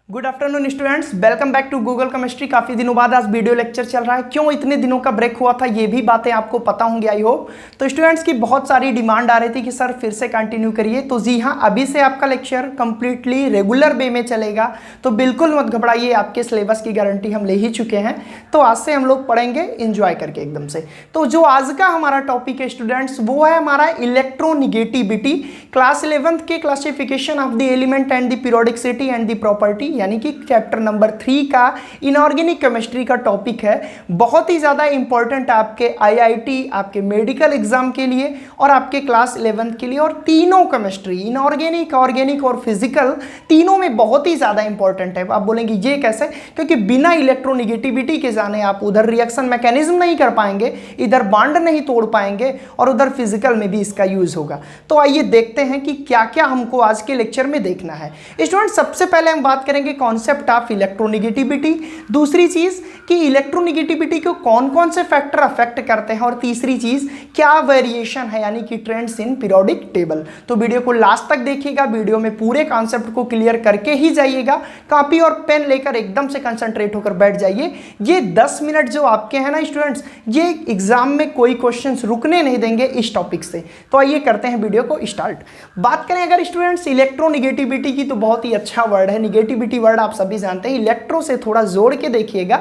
Good afternoon students, welcome back to Google chemistry. काफ़ी दिनों बाद आज वीडियो लेक्चर चल रहा है। क्यों इतने दिनों का ब्रेक हुआ था ये भी बातें आपको पता होंगी आई होप। तो स्टूडेंट्स की बहुत सारी डिमांड आ रही थी कि सर फिर से कंटिन्यू करिए। तो जी हाँ, अभी से आपका लेक्चर कंप्लीटली रेगुलर वे में चलेगा, तो बिल्कुल मत घबराइए, आपके सिलेबस की गारंटी हम ले ही चुके हैं। तो आज से हम लोग पढ़ेंगे इंजॉय करके एकदम से। तो जो आज का हमारा टॉपिक है स्टूडेंट्स, वो है हमारा इलेक्ट्रोनिगेटिविटी, क्लास 11th के classification of the element and the periodicity and the property, यानी कि चैप्टर नंबर 3 का इनऑर्गेनिक केमिस्ट्री का टॉपिक है। बहुत ही ज़्यादा इंपॉर्टेंट आपके आईआईटी, आपके मेडिकल एग्जाम के लिए और आपके क्लास 11th के लिए। और तीनों केमिस्ट्री, इनऑर्गेनिक, ऑर्गेनिक और फिजिकल, तीनों में बहुत ही ज़्यादा इंपॉर्टेंट है। आप बोलेंगे ये कैसे? क्योंकि बिना इलेक्ट्रोनिगेटिविटी के जाने आप उधर रिएक्शन मैकेनिज्म नहीं कर पाएंगे, इधर बॉन्ड नहीं तोड़ पाएंगे और उधर फिजिकल में भी इसका यूज होगा। तो आइए देखते हैं कि क्या क्या हमको आज के लेक्चर में देखना है। स्टूडेंट, सबसे पहले हम बात करेंगे कॉन्सेप्ट ऑफ इलेक्ट्रोनिगेटिविटी। दूसरी चीज कि इलेक्ट्रोनिगेटिविटी को कौन कौन से फैक्टर अफेक्ट करते हैं। और तीसरी चीज क्या वेरिएशन है, यानी कि ट्रेंड्स इन पीरियोडिक टेबल। तो वीडियो को लास्ट तक देखिएगा, वीडियो में पूरे कॉन्सेप्ट को क्लियर करके ही जाइएगा। कॉपी और पेन लेकर एकदम से कंसंट्रेट होकर बैठ जाइए। ये 10 मिनट जो आपके हैं ना स्टूडेंट्स, ये एग्जाम में कोई क्वेश्चन रुकने नहीं देंगे इस टॉपिक से। तो आइए करते हैं वीडियो को स्टार्ट। बात करें अगर स्टूडेंट्स इलेक्ट्रोनिगेटिविटी की, तो बहुत ही अच्छा वर्ड है। निगेटिविटी वर्ड आप सभी जानते हैं, इलेक्ट्रो से थोड़ा जोड़ के देखिएगा।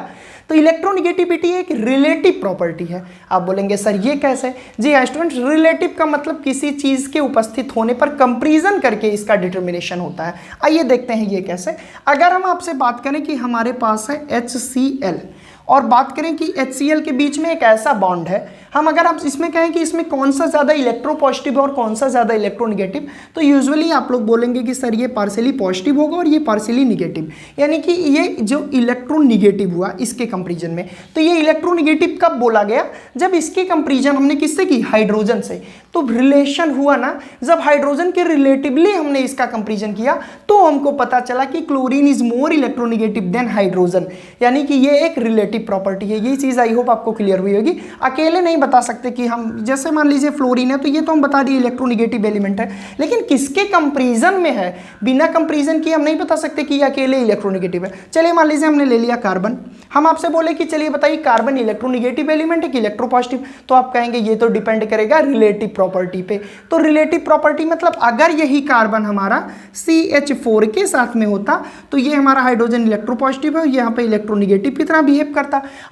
तो इलेक्ट्रोनिगेटिविटी एक रिलेटिव प्रॉपर्टी है। आप बोलेंगे सर ये कैसे? जी हाँ स्टूडेंट्स, रिलेटिव का मतलब किसी चीज के उपस्थित होने पर कंपैरिजन करके इसका डिटर्मिनेशन होता है। आइए देखते हैं ये कैसे। अगर हम आपसे बात करें कि हमारे पास है HCl और बात करें कि HCl के बीच में एक ऐसा बॉन्ड है, हम अगर आप इसमें कहें कि इसमें कौन सा ज़्यादा इलेक्ट्रोपॉजिटिव है और कौन सा ज़्यादा इलेक्ट्रोनिगेटिव, तो यूजुअली आप लोग बोलेंगे कि सर ये पार्शियली पॉजिटिव होगा और ये पार्शियली निगेटिव, यानी कि ये जो इलेक्ट्रोनिगेटिव हुआ इसके कंपैरिजन में। तो ये इलेक्ट्रोनिगेटिव कब बोला गया? जब इसकी कंपैरिजन हमने किससे की? हाइड्रोजन से। तो रिलेशन हुआ ना, जब हाइड्रोजन के रिलेटिवली हमने इसका कंपैरिजन किया तो हमको पता चला कि chlorine is more electronegative than hydrogen, यानी कि ये एक रिलेटिव प्रॉपर्टी है। ये चीज़ आई होप आपको क्लियर हुई होगी। अकेले नहीं बता सकते कि हम, जैसे मान लीजिए फ्लोरीन है तो ये तो हम बता दिए इलेक्ट्रोनिगेटिव एलिमेंट है, लेकिन किसके कंपैरिजन में है, बिना कंपैरिजन किए हम नहीं बता सकते कि ये अकेले इलेक्ट्रोनिगेटिव है। चलिए मान लीजिए हमने ले लिया कार्बन, हम आपसे बोले कि चलिए बताइए कार्बन इलेक्ट्रोनिगेटिव एलिमेंट है कि इलेक्ट्रोपॉजिटिव, तो आप कहेंगे ये तो डिपेंड करेगा रिलेटिव प्रॉपर्टी पे। तो रिलेटिव प्रॉपर्टी मतलब अगर यही कार्बन हमारा CH4 के साथ में होता तो ये हमारा हाइड्रोजन इलेक्ट्रोपॉजिटिव है, यहाँ पे इलेक्ट्रोनिगेटिव की तरह बिहेव करता।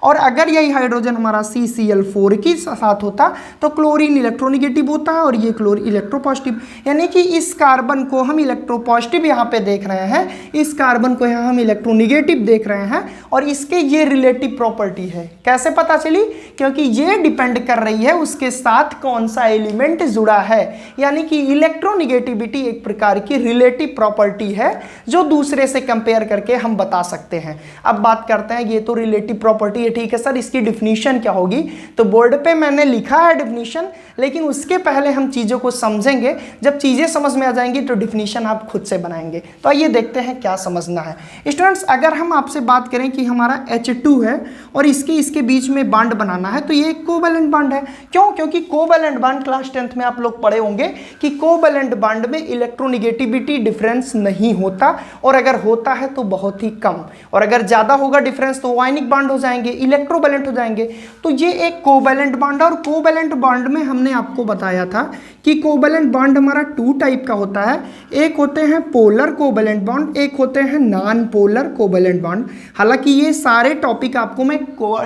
और अगर यही हाइड्रोजन हमारा CCl4 के साथ होता तो क्लोरीन इलेक्ट्रोनिगेटिव होता है और ये क्लोरीन इलेक्ट्रोपॉजिटिव, यानी कि इस कार्बन को हम इलेक्ट्रोपॉजिटिव यहाँ पे देख रहे हैं, इस कार्बन को यहाँ हम इलेक्ट्रोनिगेटिव देख रहे हैं और इसके ये रिलेटिव प्रॉपर्टी है। कैसे पता चली? क्योंकि ये डिपेंड कर रही है उसके साथ कौन सा एलिमेंट जुड़ा है, यानी कि इलेक्ट्रोनिगेटिविटी एक प्रकार की रिलेटिव प्रॉपर्टी है जो दूसरे से कंपेयर करके हम बता सकते हैं। अब बात करते हैं, ये तो रिलेटिव प्रॉपर्टी है, ठीक है सर, इसकी डिफिनीशन क्या होगी? तो बोर्ड पे मैंने लिखा है डिफिनीशन, लेकिन उसके पहले हम चीजों को समझेंगे। जब चीजें समझ में आ जाएंगी तो डिफिनीशन आप खुद से बनाएंगे। तो आइए देखते हैं क्या समझना है। स्टूडेंट्स, अगर हम आपसे बात करें कि हमारा H2 है और इसके बीच में बॉन्ड बनाना है, तो ये एक कोवैलेंट बॉन्ड है। क्यों? क्योंकि कोवैलेंट बॉन्ड क्लास 10th में आप लोग पढ़े होंगे कि कोवैलेंट बॉन्ड में इलेक्ट्रोनिगेटिविटी डिफरेंस नहीं होता, और अगर होता है तो बहुत ही कम, और अगर ज्यादा होगा डिफरेंस तो आयनिक बॉन्ड हो जाएंगे, इलेक्ट्रोवैलेंट हो जाएंगे। तो ये एक कोवैलेंट बॉन्ड है। और कोवैलेंट बॉन्ड में हमने आपको बताया था कि कोवैलेंट बॉन्ड हमारा 2 टाइप का होता है। एक होते हैं पोलर कोवैलेंट बॉन्ड, एक होते हैं नॉन पोलर कोवैलेंट बॉन्ड। हालांकि ये सारे टॉपिक आपको मैं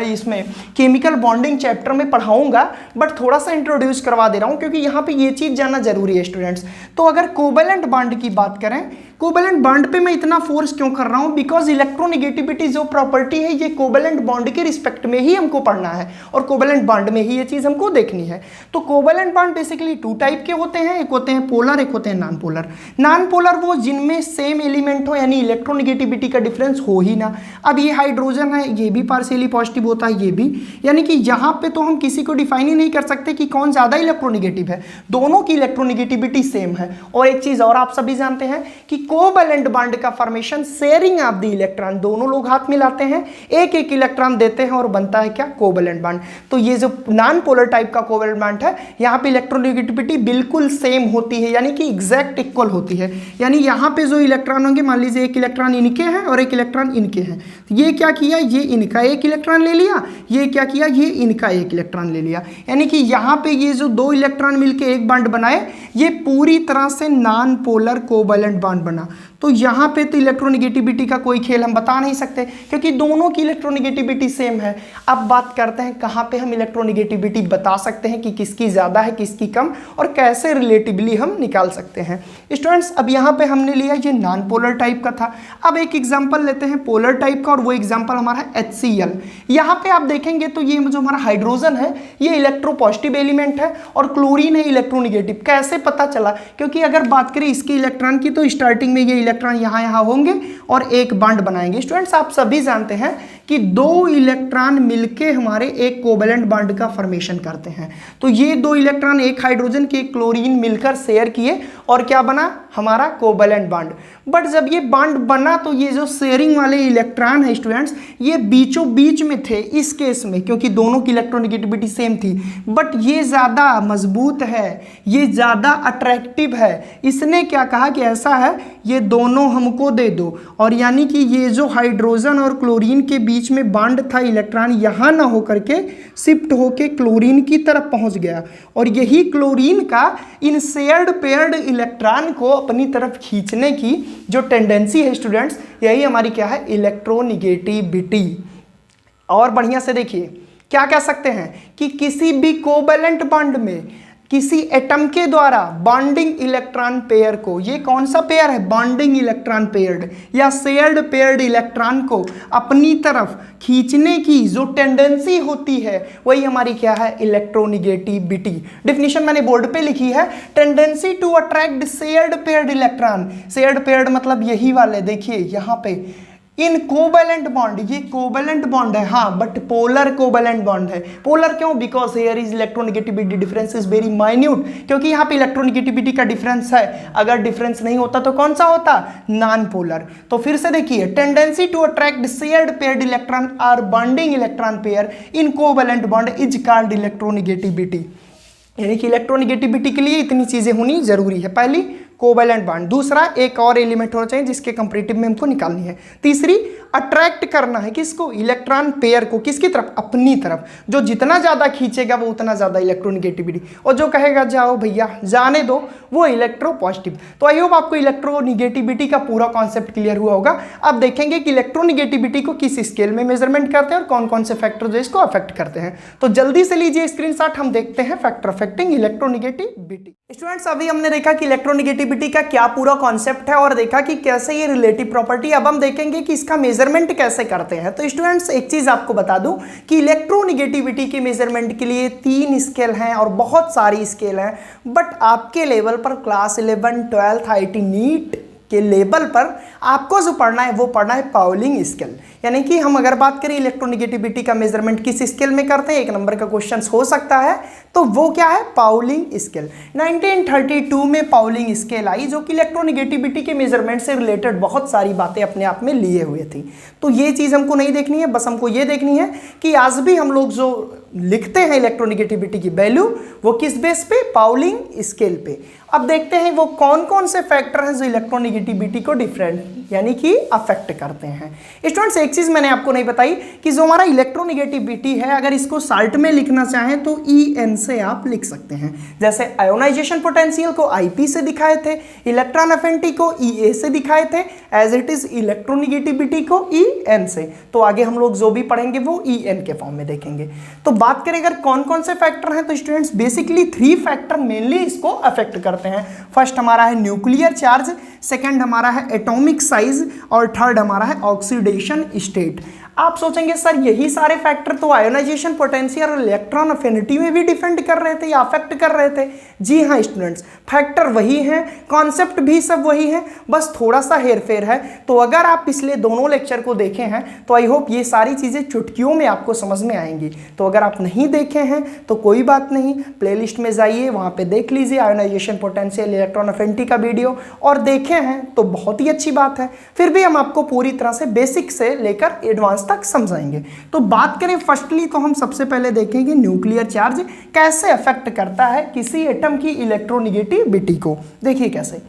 इसमें केमिकल बॉन्डिंग चैप्टर में पढ़ाऊंगा, बट थोड़ा सा इंट्रोड्यूस करवा दे रहा हूं क्योंकि यहाँ पे ये चीज जानना जरूरी है स्टूडेंट्स। तो अगर कोवैलेंट बॉन्ड की बात करें, कोवैलेंट बॉन्ड पे मैं इतना फोर्स क्यों कर रहा हूं? बिकॉज इलेक्ट्रोनिगेटिविटी जो प्रॉपर्टी है ये कोवैलेंट बॉन्ड के रिस्पेक्ट में ही हमको पढ़ना है और कोवैलेंट बॉन्ड में ही ये चीज हमको देखनी है। तो कोवैलेंट बॉन्ड बेसिकली 2 टाइप के होते हैं, एक होते हैं पोलर, एक होते हैं नॉन पोलर। नॉन पोलर वो जिनमें सेम एलिमेंट हो, यानी इलेक्ट्रोनिगेटिविटी का डिफरेंस हो ही ना। अब ये हाइड्रोजन है, ये भी पार्शियली पॉजिटिव होता है, ये भी, यानी कि यहाँ पे तो हम किसी को डिफाइन ही नहीं कर सकते कि कौन ज्यादा इलेक्ट्रोनिगेटिव है, दोनों की इलेक्ट्रोनिगेटिविटी सेम है। और एक चीज और आप सभी जानते हैं कि कोवैलेंट बॉन्ड का formation, sharing of the electron, दोनों लोग हाथ मिलाते हैं, एक एक इलेक्ट्रॉन देते हैं और बनता है क्या, कोवैलेंट बॉन्ड। तो ये जो नॉन पोलर टाइप का कोवैलेंट बॉन्ड है, यहाँ पे इलेक्ट्रोनेगेटिविटी बिल्कुल सेम होती है, यानी कि एग्जैक्ट इक्वल होती है। यानी यहाँ पे जो इलेक्ट्रॉन होंगे, मान लीजिए एक इलेक्ट्रॉन इनके हैं और एक इलेक्ट्रॉन इनके हैं, ये क्या किया, ये इनका एक इलेक्ट्रॉन ले लिया, ये क्या किया, ये इनका एक इलेक्ट्रॉन ले लिया। यानी कि यहाँ पे ये जो दो इलेक्ट्रॉन मिलके एक बॉन्ड बनाए, ये पूरी तरह से नॉन पोलर कोवैलेंट बॉन्ड बना। तो यहाँ पे तो इलेक्ट्रोनेगेटिविटी का कोई खेल हम बता नहीं सकते, क्योंकि दोनों की इलेक्ट्रोनेगेटिविटी सेम है। अब बात करते हैं कहाँ पे हम इलेक्ट्रोनेगेटिविटी बता सकते हैं कि किसकी ज़्यादा है किसकी कम, और कैसे रिलेटिवली हम निकाल सकते हैं। स्टूडेंट्स, अब यहाँ पे हमने लिया ये नॉन पोलर टाइप का था। अब एक एग्जाम्पल लेते हैं पोलर टाइप का, और वो एग्जाम्पल हमारा है HCl। यहाँ पे आप देखेंगे तो ये जो हमारा हाइड्रोजन है, ये इलेक्ट्रोपॉजिटिव एलिमेंट है और क्लोरीन है इलेक्ट्रोनेगेटिव। कैसे पता चला, क्योंकि अगर बात करें इसके इलेक्ट्रॉन की, तो स्टार्टिंग में ये इलेक्ट्रॉन यहाँ होंगे और एक बॉन्ड बनाएंगे। स्टूडेंट्स, आप सभी जानते हैं कि दो इलेक्ट्रॉन मिलके हमारे एक कोवैलेंट बॉन्ड का फॉर्मेशन करते हैं। तो ये दो इलेक्ट्रॉन, एक हाइड्रोजन के एक क्लोरीन, मिलकर शेयर किए और क्या बना, हमारा कोवैलेंट बॉन्ड। बट जब ये बॉन्ड बना तो ये जो शेयरिंग वाले इलेक्ट्रॉन है स्टूडेंट्स, ये बीचों बीच में थे इस केस में, क्योंकि दोनों की इलेक्ट्रोनेगेटिविटी सेम थी। बट ये ज़्यादा मजबूत है, ये ज़्यादा अट्रैक्टिव है। इसने क्या कहा कि ऐसा है, ये दोनों हमको दे दो। और यानी कि ये जो हाइड्रोजन और क्लोरीन के बीच में बॉन्ड था, इलेक्ट्रॉन यहाँ ना होकर के शिफ्ट होके क्लोरीन की तरफ पहुँच गया, और यही क्लोरीन का इन शेयर्ड पेयर्ड इलेक्ट्रॉन को अपनी तरफ खींचने की जो टेंडेंसी है स्टूडेंट्स, यही हमारी क्या है, इलेक्ट्रोनेगेटिविटी। और बढ़िया से देखिए क्या कह सकते हैं कि किसी भी कोवैलेंट बॉन्ड में किसी एटम के द्वारा बॉन्डिंग इलेक्ट्रॉन पेयर को, ये कौन सा पेयर है, बॉन्डिंग इलेक्ट्रॉन पेयर्ड या शेयर्ड पेयर्ड इलेक्ट्रॉन को अपनी तरफ खींचने की जो टेंडेंसी होती है, वही हमारी क्या है, इलेक्ट्रोनेगेटिविटी। डेफिनेशन मैंने बोर्ड पे लिखी है, tendency to attract shared paired electron. Shared paired मतलब यही वाले, देखिए यहाँ पे इन कोवैलेंट बॉन्ड, ये कोवैलेंट बॉन्ड है हाँ, बट पोलर कोवैलेंट बॉन्ड है। पोलर क्यों, because here is electronegativity difference is very minute, क्योंकि यहाँ पे इलेक्ट्रोनेगेटिविटी का डिफरेंस है। अगर डिफरेंस नहीं होता तो कौन सा होता, नॉन पोलर। तो फिर से देखिए, tendency to attract shared paired electron or bonding electron pair in covalent bond is called electronegativity. यानी कि इलेक्ट्रोनेगेटिविटी के लिए इतनी चीजें होनी जरूरी है। पहली कोवैलेंट बॉन्ड, दूसरा एक और एलिमेंट होना चाहिए जिसके कंपैरेटिव में हमको निकालनी है, तीसरी अट्रैक्ट करना है किसको, इलेक्ट्रॉन पेयर को, किसकी तरफ, अपनी तरफ। जो जितना ज़्यादा खींचेगा वो उतना ज़्यादा इलेक्ट्रोनेगेटिविटी, और जो कहेगा जाओ भैया जाने दो, वो इलेक्ट्रोपॉजिटिव। तो आई होप आपको इलेक्ट्रोनेगेटिविटी का पूरा कॉन्सेप्ट क्लियर हुआ होगा। अब देखेंगे कि इलेक्ट्रोनेगेटिविटी को किस स्केल में मेजरमेंट करते हैं और कौन कौन से फैक्टर जो इसको अफेक्ट करते हैं। तो जल्दी से लीजिए स्क्रीनशॉट, हम देखते हैं फैक्टर अफेक्टिंग इलेक्ट्रोनेगेटिविटी। स्टूडेंट्स, अभी हमने देखा कि इलेक्ट्रोनेगेटिविटी का क्या पूरा कॉन्सेप्ट है और देखा कि कैसे ये रिलेटिव प्रॉपर्टी। अब हम देखेंगे कि इसका मेजरमेंट कैसे करते हैं। तो स्टूडेंट्स, एक चीज आपको बता दूं कि इलेक्ट्रोनेगेटिविटी के मेजरमेंट के लिए 3 स्केल हैं और बहुत सारी स्केल हैं, बट आपके लेवल पर क्लास 11, 12, IIT नीट के लेवल पर आपको जो पढ़ना है वो पढ़ना है पाउलिंग स्केल। यानी कि हम अगर बात करें इलेक्ट्रोनेगेटिविटी का मेजरमेंट किस स्केल में करते हैं, 1 नंबर का क्वेश्चन हो सकता है, तो वो क्या है, पाउलिंग स्केल। 1932 में पाउलिंग स्केल आई, जो कि इलेक्ट्रोनेगेटिविटी के मेजरमेंट से रिलेटेड बहुत सारी बातें अपने आप में लिए हुए थी। तो ये चीज़ हमको नहीं देखनी है, बस हमको ये देखनी है कि आज भी हम लोग जो लिखते हैं इलेक्ट्रोनेगेटिविटी की वैल्यू, वो किस बेस पे, पाउलिंग स्केल पे। अब देखते हैं वो कौन कौन से फैक्टर हैं जो इलेक्ट्रोनेगेटिविटी को डिफरेंट यानी कि अफेक्ट करते हैं। स्टूडेंट्स, एक चीज मैंने आपको नहीं बताई कि जो हमारा इलेक्ट्रोनेगेटिविटी है, अगर इसको शॉर्ट में लिखना चाहें तो EN से आप लिख सकते हैं। जैसे आयोनाइजेशन पोटेंशियल को IP से दिखाए थे, इलेक्ट्रॉन अफिनिटी को EA से दिखाए थे, एज इट इज इलेक्ट्रोनेगेटिविटी को EN से। तो आगे हम लोग जो भी पढ़ेंगे वो EN के फॉर्म में देखेंगे। तो बात करें अगर कौन कौन से फैक्टर हैं, तो स्टूडेंट्स बेसिकली 3 फैक्टर मेनली इसको अफेक्ट करते हैं। फर्स्ट हमारा है न्यूक्लियर चार्ज, सेकंड हमारा है एटॉमिक साइज, और थर्ड हमारा है ऑक्सीडेशन स्टेट। आप सोचेंगे सर यही सारे फैक्टर तो आयोनाइजेशन पोटेंशियल और इलेक्ट्रॉन अफिनिटी में भी डिपेंड कर रहे थे या अफेक्ट कर रहे थे। जी हाँ स्टूडेंट्स, फैक्टर वही हैं, कॉन्सेप्ट भी सब वही है, बस थोड़ा सा हेरफेर है। तो अगर आप पिछले दोनों लेक्चर को देखे हैं तो आई होप ये सारी चीज़ें चुटकियों में आपको समझ में आएंगी। तो अगर आप नहीं देखे हैं तो कोई बात नहीं, प्लेलिस्ट में जाइए, वहाँ पे देख लीजिए आयोनाइजेशन पोटेंशियल इलेक्ट्रॉन अफिनिटी का वीडियो, और देखें सीखे हैं तो बहुत ही अच्छी बात है, फिर भी हम आपको पूरी तरह से बेसिक से लेकर एडवांस तक समझाएंगे। तो बात करें फर्स्टली तो हम सबसे पहले देखेंगे न्यूक्लियर चार्ज कैसे अफेक्ट करता है किसी एटम की इलेक्ट्रोनिगेटिविटी को। देखिए कैसे,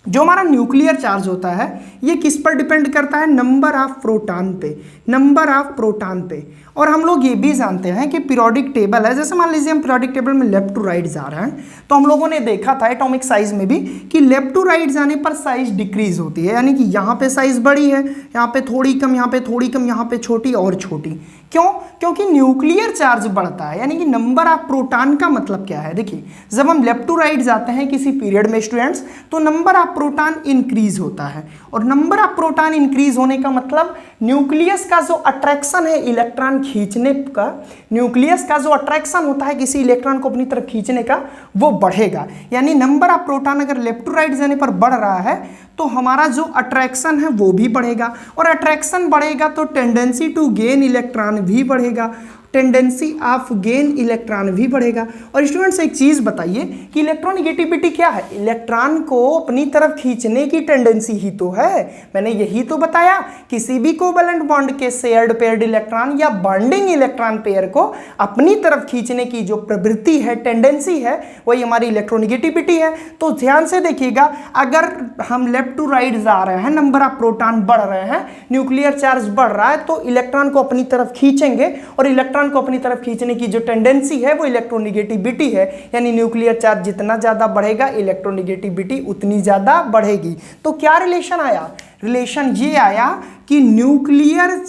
जो हमारा न्यूक्लियर चार्ज होता है ये किस पर डिपेंड करता है, नंबर ऑफ प्रोटॉन पे, नंबर ऑफ प्रोटॉन पे। और हम लोग ये भी जानते हैं कि पीरियोडिक टेबल है, जैसे मान लीजिए हम पीरियोडिक टेबल में लेफ्ट टू राइट जा रहे हैं तो हम लोगों ने देखा था एटॉमिक साइज में भी कि लेफ्ट टू राइट जाने पर साइज डिक्रीज होती है, यानी कि यहाँ पे साइज बड़ी है, यहाँ पे थोड़ी कम, यहाँ पे थोड़ी कम, यहाँ पे छोटी और छोटी। क्यों? क्योंकि न्यूक्लियर चार्ज बढ़ता है, यानी कि नंबर ऑफ प्रोटॉन का मतलब क्या है, देखिए जब हम लेफ्ट टू राइट जाते हैं किसी पीरियड में स्टूडेंट्स तो नंबर ऑफ प्रोटॉन इंक्रीज होता है, और नंबर ऑफ प्रोटॉन इंक्रीज होने का मतलब न्यूक्लियस का जो अट्रैक्शन है इलेक्ट्रॉन खींचने का, न्यूक्लियस का जो अट्रैक्शन होता है किसी इलेक्ट्रॉन को अपनी तरफ खींचने का वो बढ़ेगा। यानी नंबर ऑफ प्रोटॉन अगर लेफ्ट टू राइट जाने पर बढ़ रहा है तो हमारा जो अट्रैक्शन है वो भी बढ़ेगा, और अट्रैक्शन बढ़ेगा तो टेंडेंसी टू गेन इलेक्ट्रॉन भी बढ़ेगा, टेंडेंसी ऑफ गेन इलेक्ट्रॉन भी बढ़ेगा। और स्टूडेंट्स एक चीज़ बताइए कि इलेक्ट्रोनिगेटिविटी क्या है, इलेक्ट्रॉन को अपनी तरफ खींचने की टेंडेंसी ही तो है, मैंने यही तो बताया। किसी भी कोवैलेंट बॉन्ड के शेयर्ड पेयर्ड इलेक्ट्रॉन या बॉन्डिंग इलेक्ट्रॉन पेयर को अपनी तरफ खींचने की जो प्रवृत्ति है, टेंडेंसी है, वही हमारी इलेक्ट्रोनिगेटिविटी है। तो ध्यान से देखिएगा, अगर हम लेफ्ट टू राइट जा रहे हैं, नंबर ऑफ प्रोटॉन बढ़ रहे हैं, न्यूक्लियर चार्ज बढ़ रहा है, तो इलेक्ट्रॉन को अपनी तरफ खींचेंगे, और इलेक्ट्रॉन को अपनी तरफ खींचने की जो टेंडेंसी है वो इलेक्ट्रोनिगेटिविटी है। यानी न्यूक्लियर चार्ज जितना ज्यादा बढ़ेगा इलेक्ट्रोनिगेटिविटी उतनी ज्यादा बढ़ेगी। तो क्या रिलेशन आया, रिलेशन ये आया कि nuclear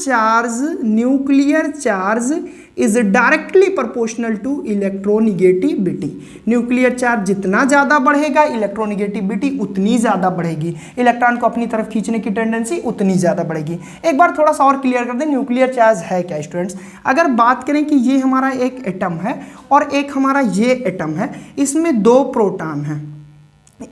charge is directly proportional to electronegativity. Nuclear charge जितना ज़्यादा बढ़ेगा इलेक्ट्रोनिगेटिविटी उतनी ज़्यादा बढ़ेगी, इलेक्ट्रॉन को अपनी तरफ खींचने की टेंडेंसी उतनी ज़्यादा बढ़ेगी। एक बार थोड़ा सा और क्लियर कर दें, न्यूक्लियर चार्ज है क्या स्टूडेंट्स। अगर बात करें कि ये हमारा एक एटम है और एक हमारा ये एटम है, इसमें 2 प्रोटॉन हैं,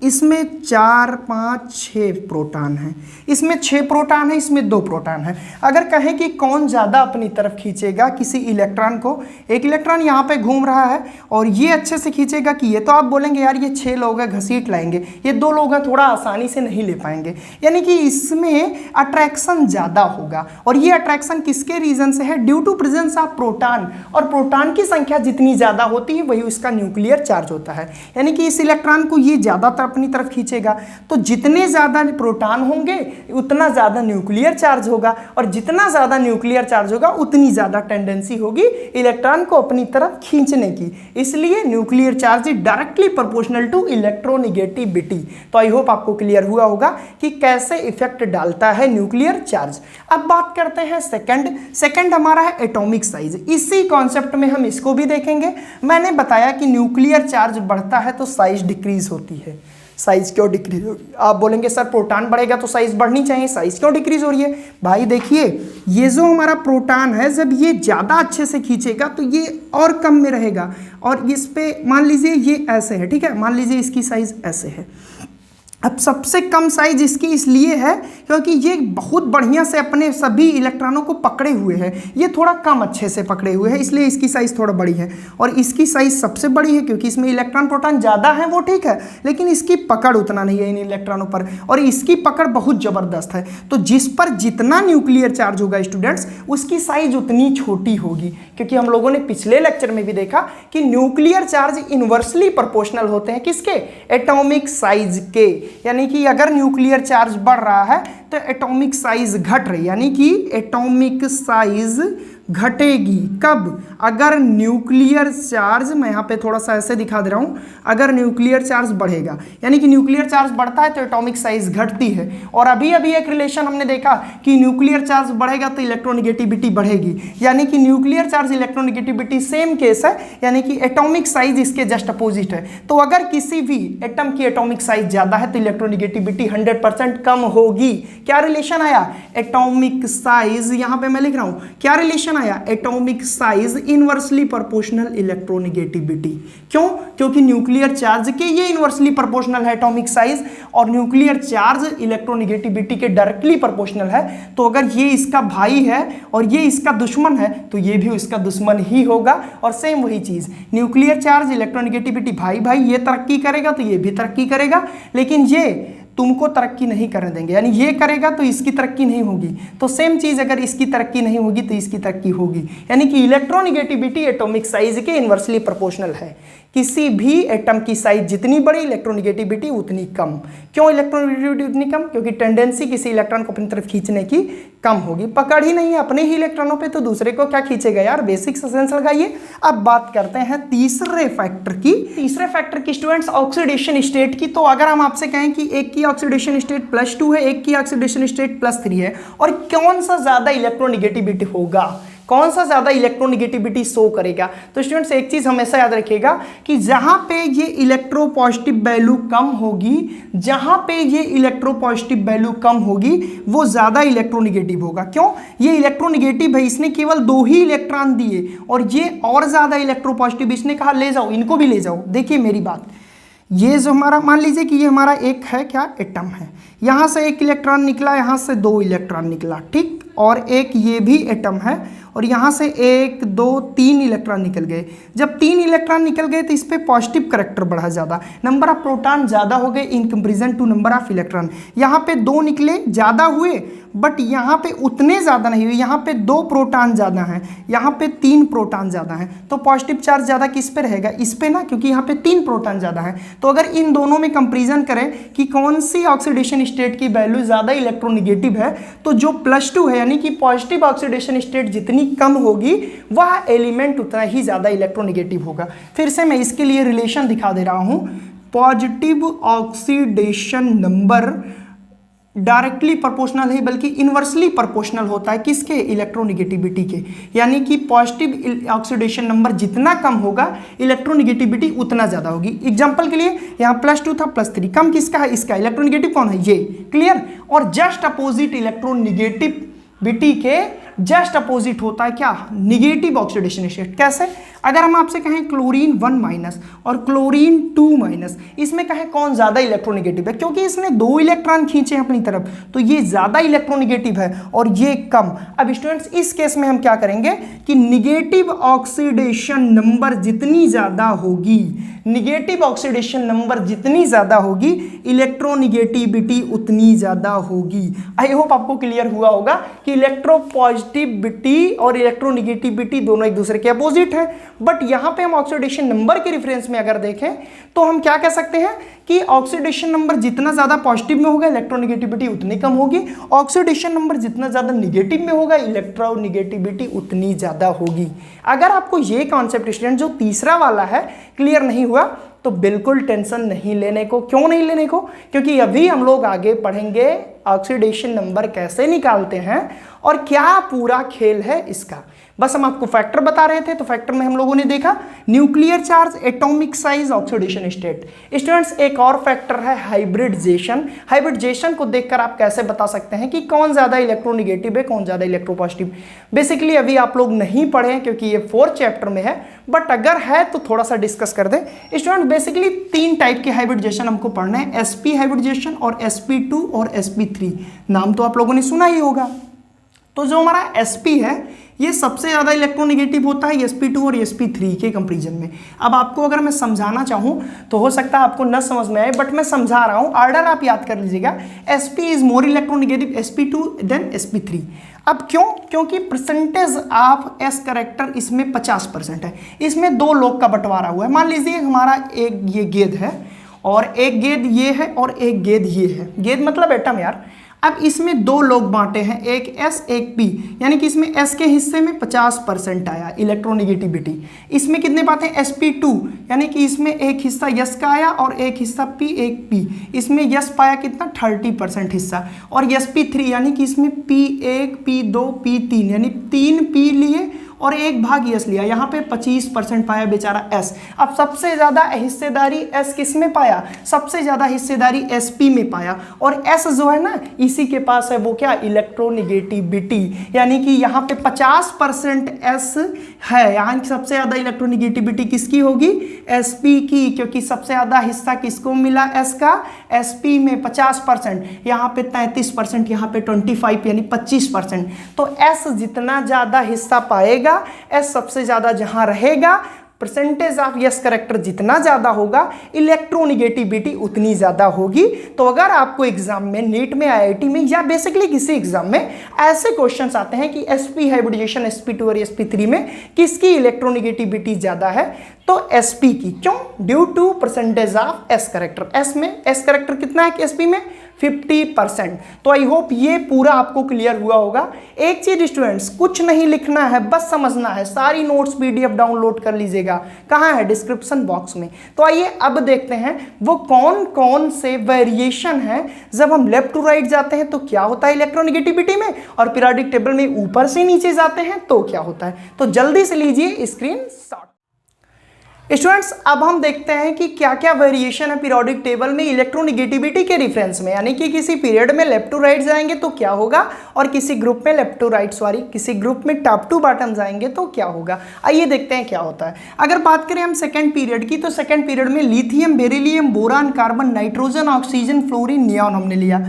इसमें 4, 5, 6 प्रोटॉन हैं, इसमें 6 प्रोटॉन है, इसमें 2 प्रोटॉन है। अगर कहें कि कौन ज़्यादा अपनी तरफ खींचेगा किसी इलेक्ट्रॉन को, एक इलेक्ट्रॉन यहाँ पे घूम रहा है और ये अच्छे से खींचेगा कि ये, तो आप बोलेंगे यार ये 6 लोग हैं घसीट लाएंगे, ये 2 लोग हैं थोड़ा आसानी से नहीं ले पाएंगे। यानी कि इसमें अट्रैक्शन ज़्यादा होगा, और ये अट्रैक्शन किसके रीज़न से है, due to presence of proton. और प्रोटॉन की संख्या जितनी ज़्यादा होती है वही उसका न्यूक्लियर चार्ज होता है। यानी कि इस इलेक्ट्रॉन को ये ज़्यादा अपनी तरफ खींचेगा, तो जितने ज्यादा प्रोटॉन होंगे उतना ज्यादा न्यूक्लियर चार्ज होगा, और जितना ज्यादा न्यूक्लियर चार्ज होगा उतनी ज्यादा टेंडेंसी होगी इलेक्ट्रॉन को अपनी तरफ खींचने की। इसलिए nuclear charge is directly proportional to electronegativity. तो आई होप आपको क्लियर हुआ होगा कि कैसे इफेक्ट डालता है न्यूक्लियर चार्ज। अब बात करते हैं सेकंड हमारा है एटॉमिक साइज। इसी कॉन्सेप्ट में हम इसको भी देखेंगे। मैंने बताया कि न्यूक्लियर चार्ज बढ़ता है तो साइज डिक्रीज होती है। साइज क्यों डिक्रीज होगी, आप बोलेंगे सर प्रोटॉन बढ़ेगा तो साइज बढ़नी चाहिए, साइज क्यों डिक्रीज हो रही है। भाई देखिए, ये जो हमारा प्रोटॉन है जब ये ज़्यादा अच्छे से खींचेगा तो ये और कम में रहेगा, और इस पे मान लीजिए ये ऐसे है, ठीक है, मान लीजिए इसकी साइज ऐसे है। अब सबसे कम साइज इसकी इसलिए है क्योंकि ये बहुत बढ़िया से अपने सभी इलेक्ट्रॉनों को पकड़े हुए है, ये थोड़ा कम अच्छे से पकड़े हुए हैं, इसलिए इसकी साइज थोड़ा बड़ी है। और इसकी साइज सबसे बड़ी है क्योंकि इसमें इलेक्ट्रॉन प्रोटॉन ज़्यादा है, वो ठीक है, लेकिन इसकी पकड़ उतना नहीं है इन इलेक्ट्रॉनों पर, और इसकी पकड़ बहुत ज़बरदस्त है। तो जिस पर जितना न्यूक्लियर चार्ज होगा स्टूडेंट्स उसकी साइज उतनी छोटी होगी, क्योंकि हम लोगों ने पिछले लेक्चर में भी देखा कि न्यूक्लियर चार्ज इन्वर्सली प्रोपोर्शनल होते हैं किसके, एटॉमिक साइज के। यानी कि अगर न्यूक्लियर चार्ज बढ़ रहा है तो एटॉमिक साइज घट रही, यानी कि एटॉमिक साइज घटेगी। कब, अगर न्यूक्लियर चार्ज, मैं यहाँ पे थोड़ा सा ऐसे दिखा दे रहा हूँ, अगर न्यूक्लियर चार्ज बढ़ेगा, यानी कि न्यूक्लियर चार्ज बढ़ता है तो एटॉमिक साइज घटती है। और अभी अभी एक रिलेशन हमने देखा कि न्यूक्लियर चार्ज बढ़ेगा तो इलेक्ट्रोनिगेटिविटी बढ़ेगी, यानी कि nuclear charge electronegativity same case है, यानी कि एटॉमिक साइज इसके जस्ट अपोजिट है। तो अगर किसी भी एटम की एटॉमिक साइज ज़्यादा है तो इलेक्ट्रोनिगेटिविटी 100% कम होगी। क्या रिलेशन आया, एटॉमिक साइज, यहाँ पे मैं लिख रहा हूँ, क्या रिलेशन आया, atomic size inversely proportional electronegativity. क्यों, क्योंकि न्यूक्लियर चार्ज के ये इनवर्सली प्रोपोर्शनल है एटॉमिक साइज, और न्यूक्लियर चार्ज इलेक्ट्रोनिगेटिविटी के डायरेक्टली प्रोपोर्शनल है। तो अगर ये इसका भाई है और ये इसका दुश्मन है तो ये भी इसका दुश्मन ही होगा। और सेम वही चीज, न्यूक्लियर चार्ज इलेक्ट्रोनिगेटिविटी भाई भाई, ये तरक्की करेगा तो ये भी तरक्की करेगा, लेकिन ये तुमको तरक्की नहीं करने देंगे, यानी ये करेगा तो इसकी तरक्की नहीं होगी, तो सेम चीज अगर इसकी तरक्की नहीं होगी तो इसकी तरक्की होगी। यानी कि इलेक्ट्रोनिगेटिविटी एटॉमिक साइज के इन्वर्सली प्रोपोर्शनल है। किसी भी एटम की साइज जितनी बड़ी इलेक्ट्रोनिगेटिविटी उतनी कम। क्यों इलेक्ट्रोनिगेटिविटी उतनी कम? क्योंकि टेंडेंसी किसी इलेक्ट्रॉन को अपनी तरफ खींचने की कम होगी। पकड़ ही नहीं है अपने ही इलेक्ट्रॉनों पे तो दूसरे को क्या खींचेगा यार, बेसिक सेंस लगाइए। अब बात करते हैं तीसरे फैक्टर की स्टूडेंट्स, ऑक्सीडेशन स्टेट की। तो अगर हम आपसे कहें कि एक की ऑक्सीडेशन स्टेट +2 है, एक की ऑक्सीडेशन स्टेट +3 है, और कौन सा ज्यादा इलेक्ट्रोनिगेटिविटी होगा, कौन सा ज्यादा इलेक्ट्रोनिगेटिविटी शो करेगा, तो स्टूडेंट्स एक चीज हमेशा याद रखिएगा कि जहां पे ये इलेक्ट्रोपॉजिटिव वैल्यू कम होगी, जहां पे ये इलेक्ट्रोपॉजिटिव वैल्यू कम होगी वो ज्यादा इलेक्ट्रोनिगेटिव होगा। क्यों? ये इलेक्ट्रोनिगेटिव है, इसने केवल 2 ही इलेक्ट्रॉन दिए, और ये और ज्यादा इलेक्ट्रोपॉजिटिव, इसने कहा ले जाओ, इनको भी ले जाओ। देखिए मेरी बात, ये जो हमारा मान लीजिए कि ये हमारा एक है क्या, एटम है, यहां से 1 इलेक्ट्रॉन निकला, यहां से 2 इलेक्ट्रॉन निकला, ठीक, और एक ये भी एटम है और यहाँ से 1 2 3 इलेक्ट्रॉन निकल गए। जब 3 इलेक्ट्रॉन निकल गए तो इस पर पॉजिटिव करैक्टर बढ़ा ज़्यादा, नंबर ऑफ प्रोटॉन ज़्यादा हो गए in comparison to number of electron. यहाँ पे 2 निकले, ज़्यादा हुए, बट यहाँ पे उतने ज़्यादा नहीं हुए, यहाँ पे 2 प्रोटॉन ज़्यादा हैं, यहाँ पे 3 प्रोटॉन ज़्यादा हैं, तो पॉजिटिव चार्ज ज़्यादा किस पे रहेगा, इस पे ना, क्योंकि यहाँ पे 3 प्रोटॉन ज़्यादा हैं। तो अगर इन दोनों में कंपेरिजन करें कि कौन सी ऑक्सीडेशन स्टेट की वैल्यू ज़्यादा इलेक्ट्रोनिगेटिव है, तो जो +2 है, यानी कि पॉजिटिव ऑक्सीडेशन स्टेट जितनी कम होगी वह एलिमेंट उतना ही ज़्यादा इलेक्ट्रोनिगेटिव होगा। फिर से मैं इसके लिए रिलेशन दिखा दे रहा हूँ। Positive oxidation number directly proportional है, बल्कि इन्वर्सली प्रोपोर्शनल होता है किसके, इलेक्ट्रोनिगेटिविटी के। यानी कि पॉजिटिव ऑक्सीडेशन नंबर जितना कम होगा इलेक्ट्रोनिगेटिविटी उतना ज़्यादा होगी। एग्जांपल के लिए यहाँ +2 था, +3, कम किसका है, इसका। इलेक्ट्रोनिगेटिव कौन है, ये, क्लियर। और जस्ट अपोजिट इलेक्ट्रोनिगेटिविटी के जस्ट अपोजिट होता है क्या, निगेटिव ऑक्सीडेशन स्टेट। कैसे? अगर हम आपसे कहें क्लोरीन 1- और क्लोरीन 2-, इसमें कहें कौन ज्यादा इलेक्ट्रोनिगेटिव है, क्योंकि इसने 2 इलेक्ट्रॉन खींचे हैं अपनी तरफ, तो ये ज्यादा इलेक्ट्रोनिगेटिव है और ये कम। अब स्टूडेंट्स इस केस में हम क्या करेंगे कि निगेटिव ऑक्सीडेशन नंबर जितनी ज्यादा होगी, निगेटिव ऑक्सीडेशन नंबर जितनी ज्यादा होगी, इलेक्ट्रोनिगेटिविटी उतनी ज्यादा होगी। आई होप आपको क्लियर हुआ होगा कि इलेक्ट्रोपॉजिटिविटी और इलेक्ट्रोनिगेटिविटी दोनों एक दूसरे के अपोजिट है। बट यहां पे हम ऑक्सीडेशन नंबर के रेफरेंस में अगर देखें तो हम क्या कह सकते हैं कि ऑक्सीडेशन नंबर जितना ज्यादा पॉजिटिव में होगा इलेक्ट्रोनिगेटिविटी उतनी कम होगी, ऑक्सीडेशन नंबर जितना ज्यादा निगेटिव में होगा इलेक्ट्रोनिगेटिविटी उतनी ज्यादा होगी। अगर आपको ये कॉन्सेप्ट स्टूडेंट जो तीसरा वाला है क्लियर नहीं हुआ तो बिल्कुल टेंशन नहीं लेने को। क्यों नहीं लेने को? क्योंकि अभी हम लोग आगे पढ़ेंगे ऑक्सीडेशन नंबर कैसे निकालते हैं और क्या पूरा खेल है इसका। बस हम आपको फैक्टर बता रहे थे, तो फैक्टर में हम लोगों ने देखा nuclear charge, atomic size, oxidation state. Students एक और फैक्टर है हाइब्रिडाइजेशन। हाइब्रिडाइजेशन को देखकर आप कैसे बता सकते हैं कि कौन ज्यादा इलेक्ट्रोनिगेटिव है, कौन ज्यादा इलेक्ट्रोपॉजिटिव। बेसिकली अभी आप लोग नहीं पढ़े हैं क्योंकि ये 4th चैप्टर में है, बट अगर है तो थोड़ा सा डिस्कस कर दें। स्टूडेंट बेसिकली 3 टाइप के हाइब्रिडाइजेशन हमको पढ़ना है, sp हाइब्रिडाइजेशन और sp2 और sp3। नाम तो आप लोगों ने सुना ही होगा। तो जो हमारा sp है ये सबसे ज़्यादा इलेक्ट्रोनिगेटिव होता है sp2 और sp3 के कंपैरिजन में। अब आपको अगर मैं समझाना चाहूँ तो हो सकता है आपको न समझ में आए, बट मैं समझा रहा हूँ, ऑर्डर आप याद कर लीजिएगा। sp is more electronegative sp2 than sp3। अब क्यों? क्योंकि परसेंटेज ऑफ s करेक्टर इसमें 50% है। इसमें 2 लोग का बंटवारा हुआ है। मान लीजिए हमारा एक ये गेंद है और एक गेंद ये है और एक गेंद ये है। गेंद मतलब एटम यार। अब इसमें 2 लोग बांटे हैं, एक S एक P, यानी कि इसमें S के हिस्से में 50% आया इलेक्ट्रोनिगेटिविटी। इसमें कितने बातें sp2, यानी कि इसमें एक हिस्सा S का आया और एक हिस्सा P एक P। इसमें S पाया कितना 30% हिस्सा, और sp3 यानी कि इसमें P1 P2 P3 यानी 3 P लिए और 1 भाग S लिया। यहाँ पे 25% पाया बेचारा S। अब सबसे ज्यादा हिस्सेदारी S किस में पाया? सबसे ज्यादा हिस्सेदारी sp में पाया, और S जो है ना इसी के पास है वो क्या, इलेक्ट्रोनिगेटिविटी। यानी कि यहाँ पे 50% S है, यहाँ की सबसे ज्यादा इलेक्ट्रोनिगेटिविटी किसकी होगी, sp की, क्योंकि सबसे ज्यादा हिस्सा किसको मिला S का, sp में 50%, यहाँ पे 33%, यहाँ पे 25 यानी 25%। तो S जितना ज्यादा हिस्सा पाएगा, S सबसे ज्यादा जहां रहेगा परसेंटेज ऑफ यस करेक्टर जितना ज़्यादा होगा इलेक्ट्रोनिगेटिविटी उतनी ज़्यादा होगी। तो अगर आपको एग्जाम में, नीट में, आईआईटी में या बेसिकली किसी एग्जाम में ऐसे क्वेश्चंस आते हैं कि sp हाइब्रिडाइजेशन sp2 और sp3 में किसकी इलेक्ट्रोनिगेटिविटी ज़्यादा है, तो sp की। क्यों? Due to percentage of s character. s में s करेक्टर कितना है sp में? 50%। तो आई होप ये पूरा आपको क्लियर हुआ होगा। एक चीज स्टूडेंट्स, कुछ नहीं लिखना है, बस समझना है। सारी नोट्स पीडीएफ डाउनलोड कर लीजिएगा। कहाँ है? डिस्क्रिप्शन बॉक्स में। तो आइए अब देखते हैं वो कौन कौन से वेरिएशन है जब हम लेफ्ट टू राइट जाते हैं तो क्या होता है इलेक्ट्रोनिगेटिविटी में, और पीरियोडिक टेबल में ऊपर से नीचे जाते हैं तो क्या होता है। तो जल्दी से लीजिए स्क्रीन शॉट। स्टूडेंट्स अब हम देखते हैं कि क्या क्या वेरिएशन है पीरियोडिक टेबल में इलेक्ट्रोनिगेटिविटी के रेफरेंस में, यानी कि किसी पीरियड में लेफ्ट टू राइट जाएंगे तो क्या होगा, और किसी ग्रुप में लेफ्ट टू राइट किसी ग्रुप में टॉप टू बॉटम जाएंगे तो क्या होगा। आइए देखते हैं क्या होता है। अगर बात करें हम सेकंड पीरियड की, तो सेकंड पीरियड में lithium, beryllium, boron, carbon, nitrogen, oxygen, fluorine, neon हमने लिया।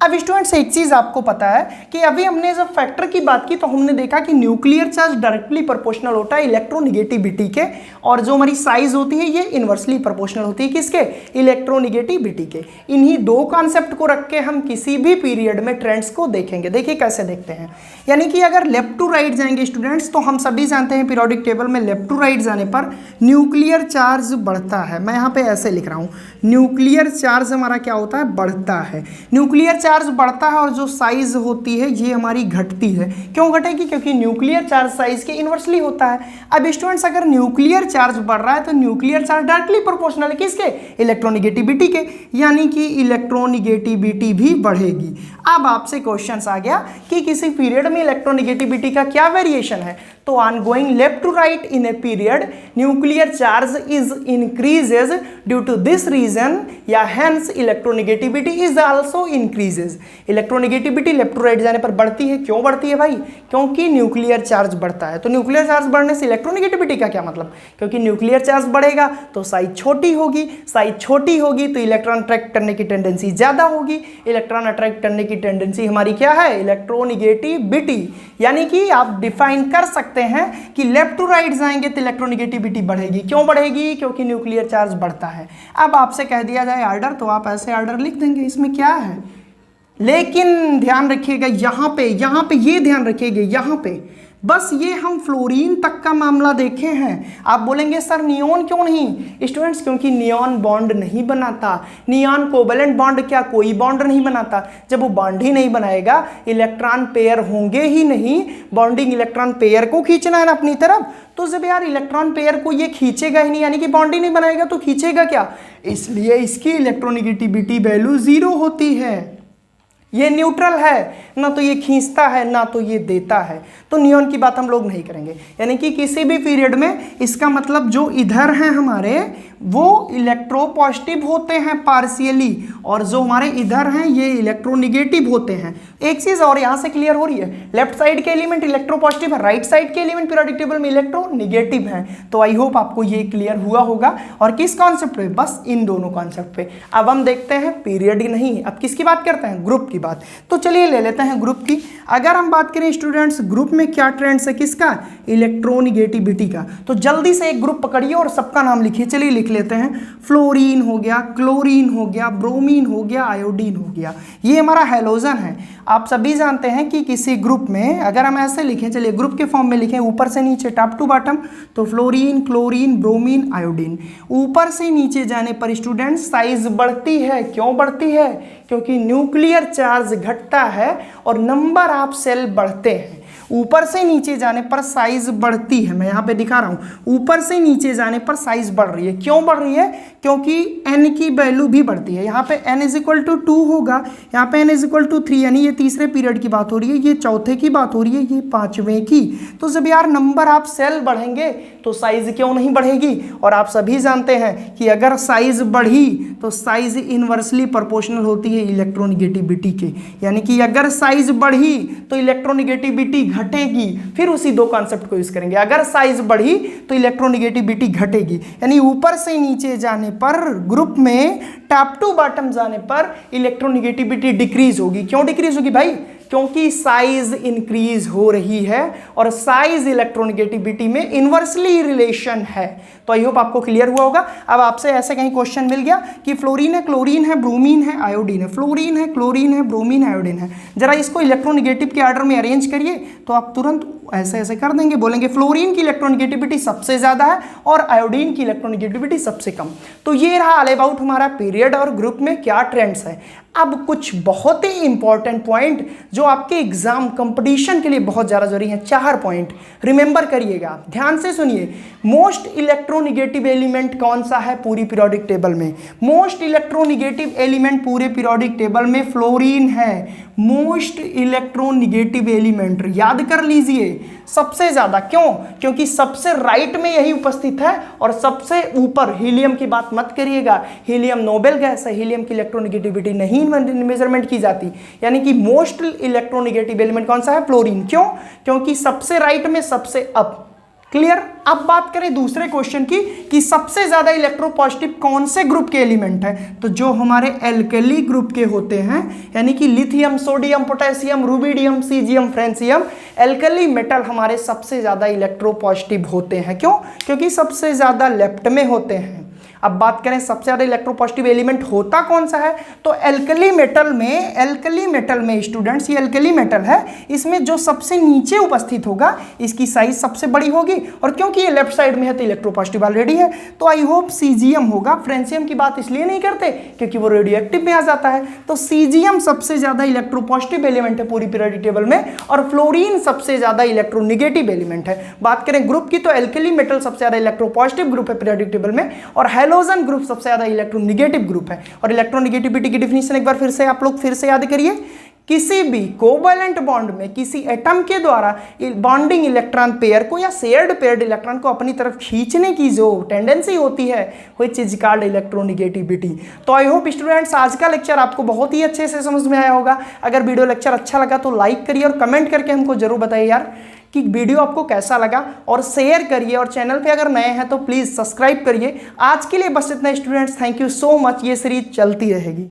अब स्टूडेंट्स एक चीज आपको पता है कि अभी हमने जब फैक्टर की बात की तो हमने देखा कि न्यूक्लियर चार्ज डायरेक्टली प्रोपोर्शनल होता है इलेक्ट्रोनिगेटिविटी के, और जो हमारी साइज होती है ये इनवर्सली प्रोपोर्शनल होती है किसके? इलेक्ट्रोनिगेटिविटी के। इन्हीं दो कॉन्सेप्ट को रख के हम किसी भी पीरियड में ट्रेंड्स को देखेंगे। देखिए कैसे देखते हैं, यानी कि अगर लेफ्ट टू राइट जाएंगे स्टूडेंट्स तो हम सभी जानते हैं पीरियोडिक टेबल में लेफ्ट टू राइट जाने पर न्यूक्लियर चार्ज बढ़ता है। मैं यहाँ पे ऐसे लिख रहा हूँ, न्यूक्लियर चार्ज हमारा क्या होता है? बढ़ता है। न्यूक्लियर चार्ज बढ़ता है और जो साइज होती है ये हमारी घटती है। क्यों घटेगी? क्योंकि न्यूक्लियर चार्ज साइज के इनवर्सली होता है। अब स्टूडेंट्स अगर न्यूक्लियर चार्ज बढ़ रहा है तो न्यूक्लियर चार्ज डायरेक्टली प्रोपोर्शनल है किसके? इलेक्ट्रोनिगेटिविटी के, यानी कि इलेक्ट्रोनिगेटिविटी भी बढ़ेगी। अब आपसे क्वेश्चन आ गया कि किसी पीरियड में इलेक्ट्रोनिगेटिविटी का क्या वेरिएशन है, तो on going left to right in a period nuclear charge is increases due to this reason, या hence electronegativity is also increases. Electronegativity left to right जाने पर बढ़ती है। क्यों बढ़ती है भाई? क्योंकि न्यूक्लियर चार्ज बढ़ता है। तो न्यूक्लियर चार्ज बढ़ने से इलेक्ट्रोनिगेटिविटी का क्या मतलब? क्योंकि न्यूक्लियर चार्ज बढ़ेगा तो साइज छोटी होगी, साइज छोटी होगी तो इलेक्ट्रॉन अट्रैक्ट करने की टेंडेंसी ज्यादा होगी। इलेक्ट्रॉन अट्रैक्ट करने की टेंडेंसी हमारी क्या है? इलेक्ट्रोनिगेटिविटी। यानी कि आप डिफाइन कर सकते हैं कि लेफ्ट टू राइट जाएंगे तो इलेक्ट्रोनिगेटिविटी बढ़ेगी। क्यों बढ़ेगी? क्योंकि न्यूक्लियर चार्ज बढ़ता है। अब आपसे कह दिया जाए आर्डर, तो आप ऐसे आर्डर लिख देंगे, इसमें क्या है। लेकिन ध्यान रखिएगा यहाँ पे ये ध्यान रखिएगा, यहाँ पे बस ये हम फ्लोरीन तक का मामला देखे हैं। आप बोलेंगे सर नियॉन क्यों नहीं? स्टूडेंट्स क्योंकि नियॉन बॉन्ड नहीं बनाता। नियॉन कोवेलेंट बॉन्ड क्या कोई बॉन्ड नहीं बनाता? जब वो बॉन्ड ही नहीं बनाएगा, इलेक्ट्रॉन पेयर होंगे ही नहीं, बॉन्डिंग इलेक्ट्रॉन पेयर को खींचना है ना अपनी तरफ, तो जब यार इलेक्ट्रॉन पेयर को ये खींचेगा ही नहीं, यानी कि बॉन्ड ही नहीं बनाएगा, तो खींचेगा क्या? इसलिए इसकी इलेक्ट्रोनिगेटिविटी वैल्यू 0 होती है। ये न्यूट्रल है, ना तो ये खींचता है ना तो ये देता है। तो नियॉन की बात हम लोग नहीं करेंगे। यानी कि किसी भी पीरियड में इसका मतलब जो इधर हैं हमारे वो इलेक्ट्रोपॉजिटिव होते हैं पार्शियली, और जो हमारे इधर हैं ये इलेक्ट्रोनिगेटिव होते हैं। एक चीज और यहां से क्लियर हो रही है, लेफ्ट साइड के एलिमेंट इलेक्ट्रोपॉजिटिव है, राइट साइड के एलिमेंट पीरियोडिक टेबल में इलेक्ट्रोनिगेटिव है। तो आई होप आपको ये क्लियर हुआ होगा। और किस कॉन्सेप्ट पे? बस इन दोनों कॉन्सेप्ट पे। अब हम देखते हैं पीरियड नहीं, अब किसकी बात करते हैं? ग्रुप की बात। तो चलिए ले लेते हैं ग्रुप की। अगर हम बात करें स्टूडेंट्स ग्रुप में क्या ट्रेंड्स है किसका? इलेक्ट्रोनिगेटिविटी का। तो जल्दी से एक ग्रुप पकड़िए और सबका नाम लिखिए। चलिए लिख लेते हैं। फ्लोरीन हो गया, क्लोरीन हो गया, ब्रोमीन हो गया, आयोडीन हो गया। ये हमारा हैलोजन है। आप सभी जानते हैं कि किसी ग्रुप में अगर हम ऐसे लिखें, चलिए ग्रुप के फॉर्म में लिखें ऊपर से नीचे टॉप टू बॉटम, तो फ्लोरीन, क्लोरीन, ब्रोमीन, आयोडीन। ऊपर से नीचे जाने पर स्टूडेंट साइज बढ़ती है। क्यों बढ़ती है? क्योंकि न्यूक्लियर चार्ज घटता है और नंबर ऑफ सेल बढ़ते हैं। ऊपर से नीचे जाने पर साइज बढ़ती है। मैं यहाँ पे दिखा रहा हूँ, ऊपर से नीचे जाने पर साइज बढ़ रही है। क्यों बढ़ रही है? क्योंकि n की वैल्यू भी बढ़ती है। यहाँ पे n = 2 होगा, यहाँ पे n = 3, यानी ये तीसरे पीरियड की बात हो रही है, ये चौथे की बात हो रही है, ये पांचवें की। तो जब यार नंबर ऑफ सेल बढ़ेंगे तो साइज क्यों नहीं बढ़ेगी? और आप सभी जानते हैं कि अगर साइज बढ़ी तो साइज इनवर्सली प्रोपोर्शनल होती है इलेक्ट्रोनिगेटिविटी के, यानी कि अगर साइज बढ़ी तो इलेक्ट्रोनिगेटिविटी घटेगी। फिर उसी दो कॉन्सेप्ट को यूज करेंगे। अगर साइज बढ़ी तो इलेक्ट्रोनिगेटिविटी घटेगी, यानी ऊपर से नीचे जाने पर ग्रुप में टॉप टू बॉटम जाने पर इलेक्ट्रोनिगेटिविटी डिक्रीज होगी। क्यों डिक्रीज होगी भाई? क्योंकि साइज इंक्रीज हो रही है और साइज इलेक्ट्रोनेगेटिविटी में इनवर्सली रिलेशन है। तो आई होप आपको क्लियर हुआ होगा। अब आपसे ऐसे कहीं क्वेश्चन मिल गया कि फ्लोरीन है, क्लोरीन है, ब्रोमीन है, आयोडीन है, फ्लोरीन है, क्लोरीन है, ब्रोमीन, आयोडीन है, जरा इसको इलेक्ट्रोनेगेटिव के ऑर्डर में अरेंज करिए, तो आप तुरंत ऐसे ऐसे कर देंगे, बोलेंगे फ्लोरीन की इलेक्ट्रोनेगेटिविटी सबसे ज्यादा है और आयोडीन की इलेक्ट्रोनेगेटिविटी सबसे कम। तो ये रहा ऑल अबाउट हमारा पीरियड और ग्रुप में क्या ट्रेंड्स है। अब कुछ बहुत ही इंपॉर्टेंट पॉइंट जो आपके एग्जाम कंपटीशन के लिए बहुत ज्यादा जरूरी है, 4 पॉइंट रिमेंबर करिएगा, ध्यान से सुनिए। मोस्ट इलेक्ट्रोनेगेटिव एलिमेंट कौन सा है पूरी पीरियोडिक टेबल में? मोस्ट इलेक्ट्रोनेगेटिव एलिमेंट पूरे पीरियोडिक टेबल में फ्लोरीन है। मोस्ट इलेक्ट्रोनेगेटिव एलिमेंट याद कर लीजिए, सबसे ज्यादा। क्यों? क्योंकि सबसे राइट में यही उपस्थित है और सबसे ऊपर हीलियम की बात मत करिएगा, हीलियम नोबेल गैस है, हीलियम की इलेक्ट्रोनेगेटिविटी नहीं मेजरमेंट की जाती। यानी कि मोस्ट इलेक्ट्रोनेगेटिव एलिमेंट कौन सा है? फ्लोरीन। क्यों? क्योंकि सबसे राइट में सबसे अप। क्लियर? अब बात करें दूसरे क्वेश्चन की कि सबसे ज्यादा इलेक्ट्रोपॉजिटिव कौन से ग्रुप के एलिमेंट है? तो जो हमारे एल्कली ग्रुप के होते हैं, यानी कि lithium, sodium, potassium, rubidium, caesium, francium, alkali metal हमारे सबसे ज्यादा इलेक्ट्रोपॉजिटिव होते हैं। क्यों? क्योंकि सबसे ज्यादा लेफ्ट में होते हैं। अब बात करें सबसे ज्यादा इलेक्ट्रोपॉजिटिव एलिमेंट होता कौन सा है? तो एल्कली मेटल में स्टूडेंट्स, ये एल्कली मेटल है, इसमें जो सबसे नीचे उपस्थित होगा इसकी साइज सबसे बड़ी होगी, और क्योंकि ये लेफ्ट साइड में है तो इलेक्ट्रोपॉजिटिव ऑलरेडी है, तो आई होप सीजियम होगा। फ्रेंसियम की बात इसलिए नहीं करते क्योंकि वो रेडियो एक्टिव में आ जाता है। तो सीजियम सबसे ज्यादा इलेक्ट्रोपॉजिटिव एलिमेंट है पूरी पीरियोडिक टेबल में, और फ्लोरीन सबसे ज्यादा इलेक्ट्रोनेगेटिव एलिमेंट है। बात करें ग्रुप की तो एल्कली मेटल सबसे ज्यादा इलेक्ट्रोपॉजिटिव ग्रुप है पीरियोडिक टेबल में, और हेलोजन ग्रुप सबसे ज्यादा इलेक्ट्रोनेगेटिव ग्रुप है। और इलेक्ट्रोनेगेटिविटी की डिफिनीशन एक बार फिर से आप लोग फिर से याद करिए, किसी भी कोवैलेंट बॉन्ड में किसी एटम के द्वारा बॉन्डिंग इलेक्ट्रॉन पेयर को या शेयर्ड पेयर्ड इलेक्ट्रॉन को अपनी तरफ खींचने की जो टेंडेंसी होती है व्हिच इज कॉल्ड इलेक्ट्रोनेगेटिविटी। तो आई होप स्टूडेंट्स आज का लेक्चर आपको बहुत ही अच्छे से समझ में आया होगा। अगर वीडियो लेक्चर अच्छा लगा तो लाइक करिए और कमेंट करके हमको जरूर बताइए यार कि वीडियो आपको कैसा लगा, और शेयर करिए, और चैनल पे अगर नए हैं तो प्लीज़ सब्सक्राइब करिए। आज के लिए बस इतना students, thank you so much. ये सीरीज चलती रहेगी।